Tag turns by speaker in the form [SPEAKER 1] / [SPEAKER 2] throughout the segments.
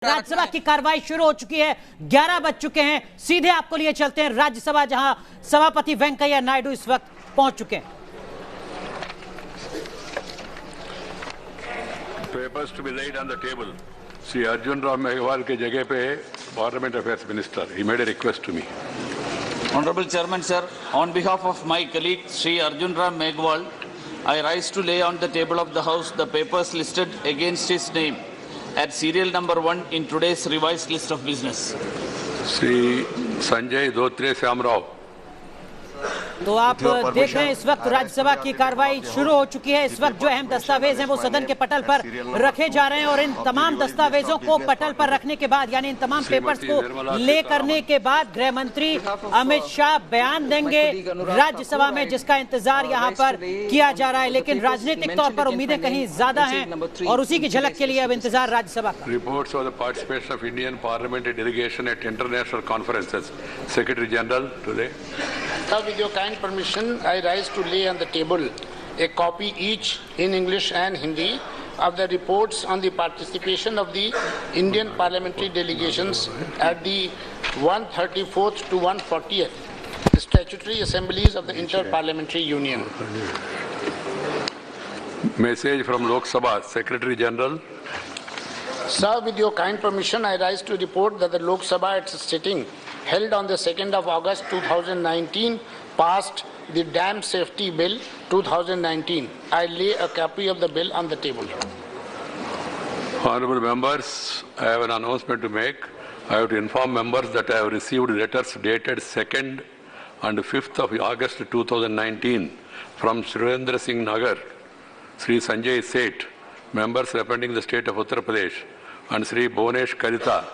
[SPEAKER 1] राज्यसभा की कार्रवाई शुरू हो चुकी है। 11 बज चुके हैं। सीधे आपको लिए चलते हैं राज्यसभा, जहां सभापति वेंकैया नायडू इस वक्त पहुंच चुके हैं।
[SPEAKER 2] Papers to be laid on the table. Shri Arjun Ram Meghwal के जगह पे parliament affairs minister, he made a request to me.
[SPEAKER 3] Honorable Chairman, sir, on behalf of my colleague Sri Arjun Ram Meghwal, I rise to lay on the table of the House the papers listed against his name at serial number 1 in today's revised list of business.
[SPEAKER 2] Shri Sanjay Dhotre Shyamrao.
[SPEAKER 1] तो आप देख रहे हैं इस वक्त राज्यसभा की कार्रवाई शुरू हो चुकी है। इस वक्त जो अहम दस्तावेज हैं वो सदन के पटल पर रखे जा रहे हैं और इन तमाम दस्तावेजों को पटल पर रखने के बाद, यानी इन तमाम पेपर्स को ले करने के बाद गृह मंत्री अमित शाह बयान देंगे राज्यसभा में, जिसका इंतजार यहाँ पर किया जा रहा है। लेकिन राजनीतिक तौर पर उम्मीदें कहीं ज्यादा हैं और उसी की झलक के लिए अब इंतजार राज्यसभा का।
[SPEAKER 2] Reports of the participation of Indian parliamentary delegation at international conferences, secretary general today.
[SPEAKER 4] With your kind permission, I rise to lay on the table a copy each in English and Hindi of the reports on the participation of the Indian parliamentary delegations at the 134th to 140th statutory assemblies of the Inter-Parliamentary Union.
[SPEAKER 2] Message from Lok Sabha, Secretary General.
[SPEAKER 4] Sir, with your kind permission, I rise to report that the Lok Sabha at its sitting held on the 2nd of August 2019 passed the Dam Safety Bill 2019. I lay a copy of the bill on the table.
[SPEAKER 2] Honorable members, I have an announcement to make. I have to inform members that I have received letters dated 2nd and 5th of August 2019 from Surendra Singh Nagar, Sri Sanjay Seth, members representing the state of Uttar Pradesh, and Sri Bhuvanesh Karita,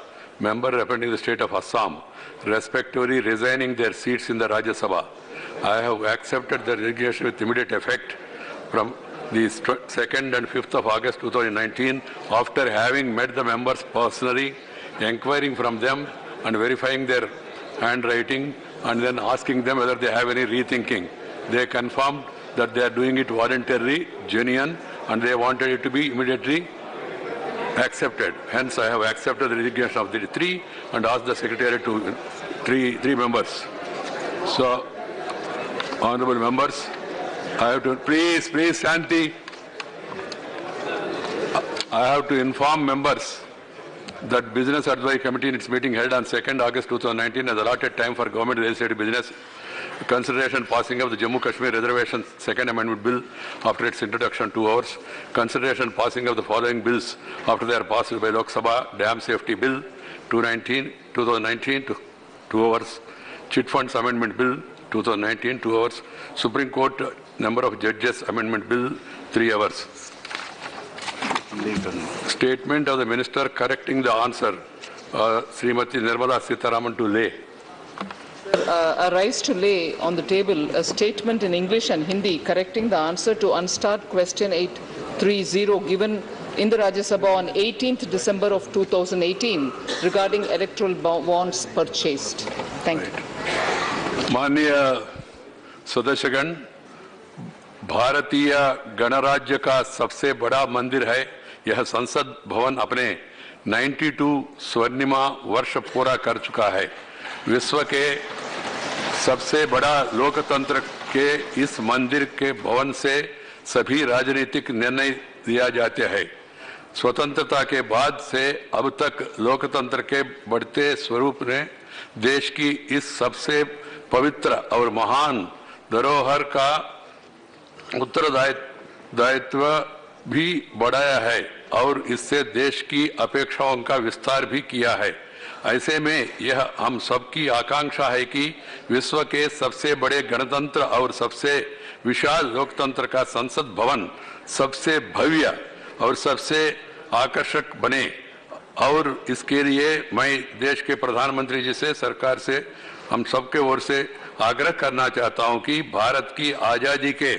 [SPEAKER 2] member representing the state of Assam, respectively resigning their seats in the Rajya Sabha. I have accepted the resignation with immediate effect from the 2nd and 5th of August 2019 after having met the members personally, inquiring from them and verifying their handwriting and then asking them whether they have any rethinking. They confirmed that they are doing it voluntarily, genuine, and they wanted it to be immediately accepted. Hence, I have accepted the resignation of the three and asked the Secretariat to three members. So, honorable members, I have to, please, Shanti. I have to inform members that Business Advisory Committee in its meeting held on 2nd August 2019 has allotted time for government legislative business consideration passing of the Jammu Kashmir Reservation Second Amendment Bill after its introduction 2 hours, consideration passing of the following bills after they are passed by Lok Sabha: Dam Safety Bill 2019 to 2 hours, Chit Funds Amendment Bill 2019 2 hours, Supreme Court Number of Judges Amendment Bill 3 hours. Statement of the Minister correcting the answer, Srimati Nirmala Sitharaman to lay.
[SPEAKER 5] I rise to lay on the table a statement in English and Hindi correcting the answer to Unstart Question 830 given in the Rajya Sabha on 18th December of 2018 regarding electoral bonds purchased. Thank you.
[SPEAKER 2] माननीय सदस्यगण, भारतीय गणराज्य का सबसे बड़ा मंदिर है यह संसद भवन अपने 92 स्वर्णिमा वर्ष पूरा कर चुका है। विश्व के सबसे बड़ा लोकतंत्र के इस मंदिर के भवन से सभी राजनीतिक निर्णय लिया जाते हैं। स्वतंत्रता के बाद से अब तक लोकतंत्र के बढ़ते स्वरूप ने देश की इस सबसे पवित्र और महान धरोहर का उत्तरदायित्व भी बढ़ाया है और इससे देश की अपेक्षाओं का विस्तार भी किया है। ऐसे में यह हम सबकी आकांक्षा है कि विश्व के सबसे बड़े गणतंत्र और सबसे विशाल लोकतंत्र का संसद भवन सबसे भव्य और सबसे आकर्षक बने, और इसके लिए मैं देश के प्रधानमंत्री जी से, सरकार से, हम सबके ओर से आग्रह करना चाहता हूं कि भारत की आजादी के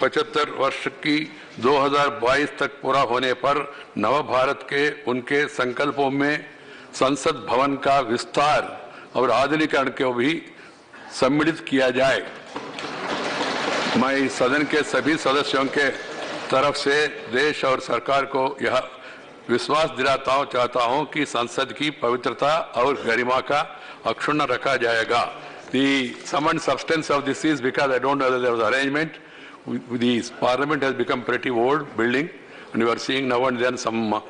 [SPEAKER 2] 75 वर्ष की 2022 तक पूरा होने पर नव भारत के उनके संकल्पों में संसद भवन का विस्तार और आधुनिकीकरण को भी सम्मिलित किया जाए। मैं सदन के सभी सदस्यों के तरफ से देश और सरकार को यह विश्वास दिलाता चाहता हूं कि संसद की पवित्रता और गरिमा का अक्षुण्ण रखा जाएगा. The sum and substance of this is because I don't know whether there was arrangement. The Parliament has become pretty old building, and you are seeing now and then some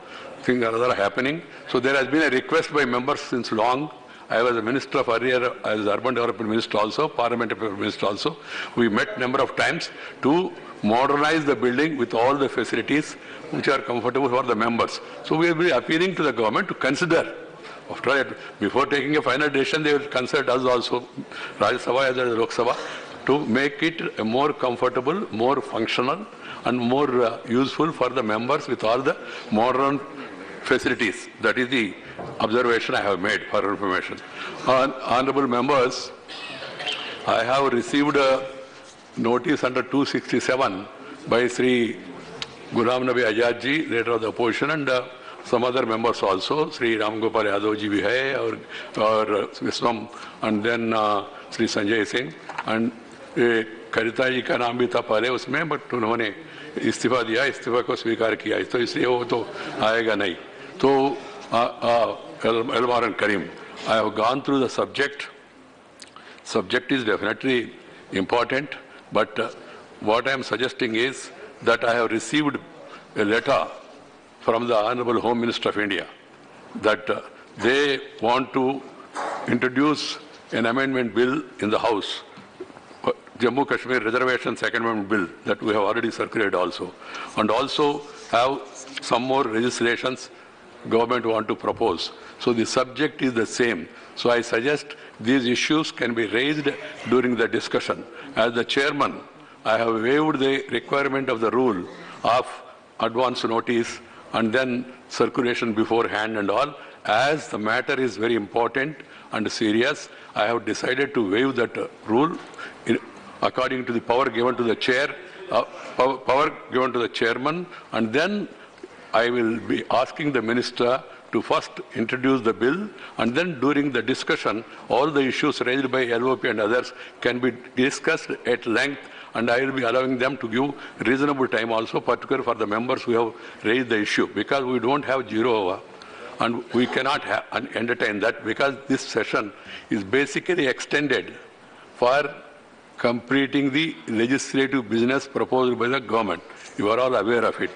[SPEAKER 2] thing or other happening. So there has been a request by members since long. I was a minister of earlier, as urban development minister also, parliamentary minister also. We met number of times to modernize the building with all the facilities which are comfortable for the members. So we will be appealing to the government to consider. After that, before taking a final decision, they will consult us also, Rajya Sabha as well as Lok Sabha, to make it more comfortable, more functional, and more useful for the members with all the modern facilities. That is the observation I have made for information. Honorable members, I have received a notice under 267 by Sri Ghulam Nabi Azad ji, leader of the opposition, and some other members also, Sri Ram Gopal Yadav ji bhi hai, or Viswam, and then Sri Sanjay Singh, and Karita ji का नाम भी था पहले उसमें, but उन्होंने इस्तीफा दिया, इस्तीफा को स्वीकार किया, तो इसलिए वो तो आएगा नहीं. तो Elmar and Karim, I have gone through the subject. Subject is definitely important, but what I am suggesting is that I have received a letter from the Honorable Home Minister of India that they want to introduce an amendment bill in the House, Jammu Kashmir Reservation Second Amendment Bill, that we have already circulated also, and also have some more legislations government want to propose. So the subject is the same. So I suggest these issues can be raised during the discussion. As the chairman, I have waived the requirement of the rule of advance notice and then circulation beforehand and all. As the matter is very important and serious, I have decided to waive that rule according to the power given to the chair, power given to the chairman, and then I will be asking the minister to first introduce the bill, and then during the discussion, all the issues raised by LOP and others can be discussed at length, and I will be allowing them to give reasonable time also, particularly for the members who have raised the issue, because we don't have 0 hour, and we cannot entertain that, because this session is basically extended for completing the legislative business proposed by the government. You are all aware of it.